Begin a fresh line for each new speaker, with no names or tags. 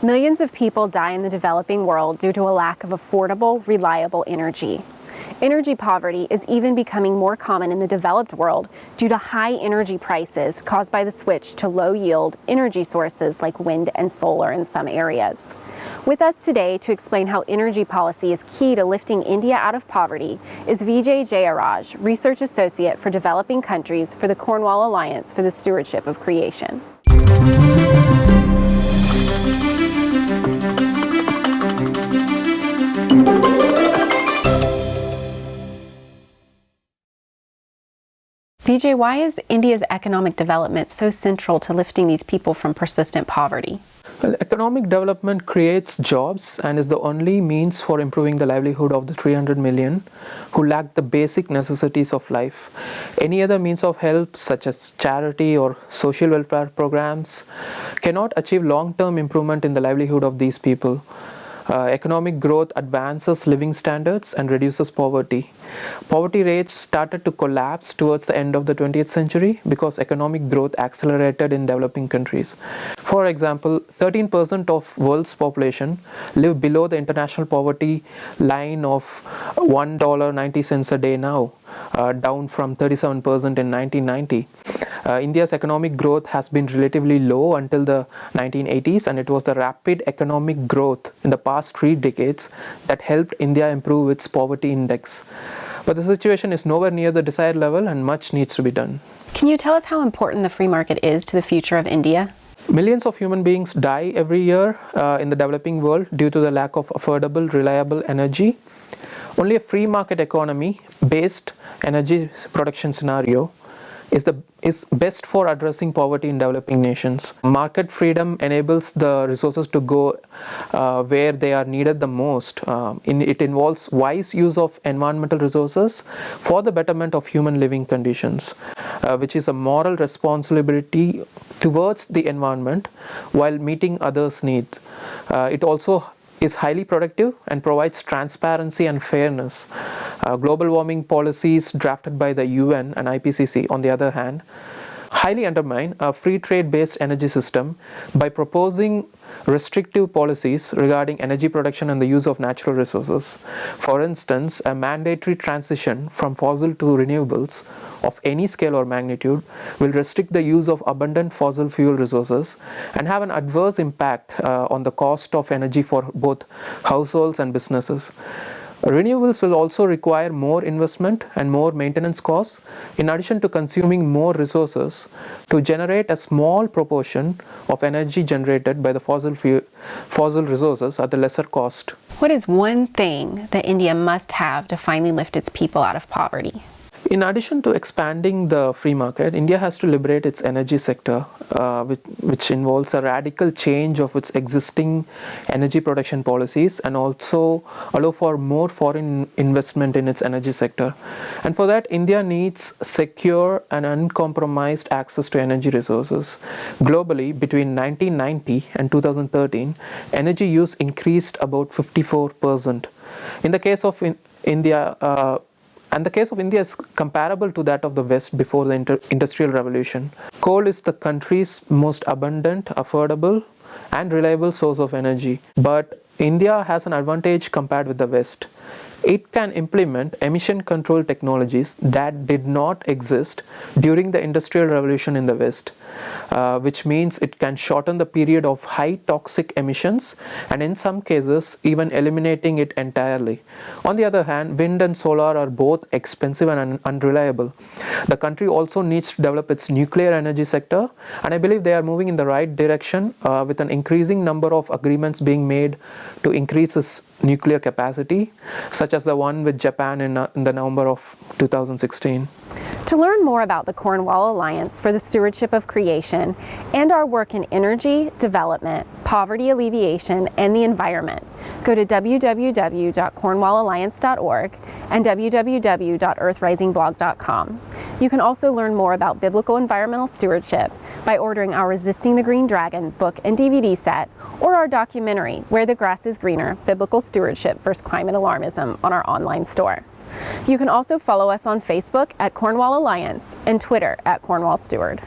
Millions of people die in the developing world due to a lack of affordable, reliable energy. Energy poverty is even becoming more common in the developed world due to high energy prices caused by the switch to low-yield energy sources like wind and solar in some areas. With us today to explain how energy policy is key to lifting India out of poverty is Vijay Jayaraj, Research Associate for Developing Countries for the Cornwall Alliance for the Stewardship of Creation. Vijay, why is India's economic development so central to lifting these people from persistent poverty?
Well, economic development creates jobs and is the only means for improving the livelihood of the 300 million who lack the basic necessities of life. Any other means of help, such as charity or social welfare programs, cannot achieve long-term improvement in the livelihood of these people. Economic growth advances living standards and reduces poverty. Poverty rates started to collapse towards the end of the 20th century because economic growth accelerated in developing countries. For example, 13% of world's population live below the international poverty line of $1.90 a day now, down from 37% in 1990. India's economic growth has been relatively low until the 1980s, and it was the rapid economic growth in the past 3 decades that helped India improve its poverty index. But the situation is nowhere near the desired level and much needs to be done.
Can you tell us how important the free market is to the future of India?
Millions of human beings die every year in the developing world due to the lack of affordable, reliable energy. Only a free market economy based energy production scenario is best for addressing poverty in developing nations. Market freedom enables the resources to go where they are needed the most. It involves wise use of environmental resources for the betterment of human living conditions, which is a moral responsibility towards the environment while meeting others' needs. It also is highly productive and provides transparency and fairness. Global warming policies drafted by the UN and IPCC, on the other hand, highly undermine a free trade-based energy system by proposing restrictive policies regarding energy production and the use of natural resources. For instance, a mandatory transition from fossil to renewables of any scale or magnitude will restrict the use of abundant fossil fuel resources and have an adverse impact on the cost of energy for both households and businesses. Renewables will also require more investment and more maintenance costs, in addition to consuming more resources to generate a small proportion of energy generated by the fossil resources at a lesser cost.
What is one thing that India must have to finally lift its people out of poverty?
In addition to expanding the free market, India has to liberate its energy sector, which involves a radical change of its existing energy production policies and also allow for more foreign investment in its energy sector. And for that, India needs secure and uncompromised access to energy resources. Globally, between 1990 and 2013, energy use increased about 54%. In the case of India, and the case of India is comparable to that of the West before the Industrial Revolution. Coal is the country's most abundant, affordable, and reliable source of energy. But India has an advantage compared with the West. It can implement emission control technologies that did not exist during the Industrial Revolution in the West, which means it can shorten the period of high toxic emissions and in some cases even eliminating it entirely. On the other hand, wind and solar are both expensive and unreliable. The country also needs to develop its nuclear energy sector, and I believe they are moving in the right direction with an increasing number of agreements being made to increase its nuclear capacity, such as the one with Japan in the November of 2016.
To learn more about the Cornwall Alliance for the Stewardship of Creation and our work in energy, development, poverty alleviation, and the environment, go to www.cornwallalliance.org and www.earthrisingblog.com. You can also learn more about biblical environmental stewardship by ordering our Resisting the Green Dragon book and DVD set, or our documentary, Where the Grass is Greener, Biblical Stewardship versus Climate Alarmism, on our online store. You can also follow us on Facebook at Cornwall Alliance and Twitter at Cornwall Steward.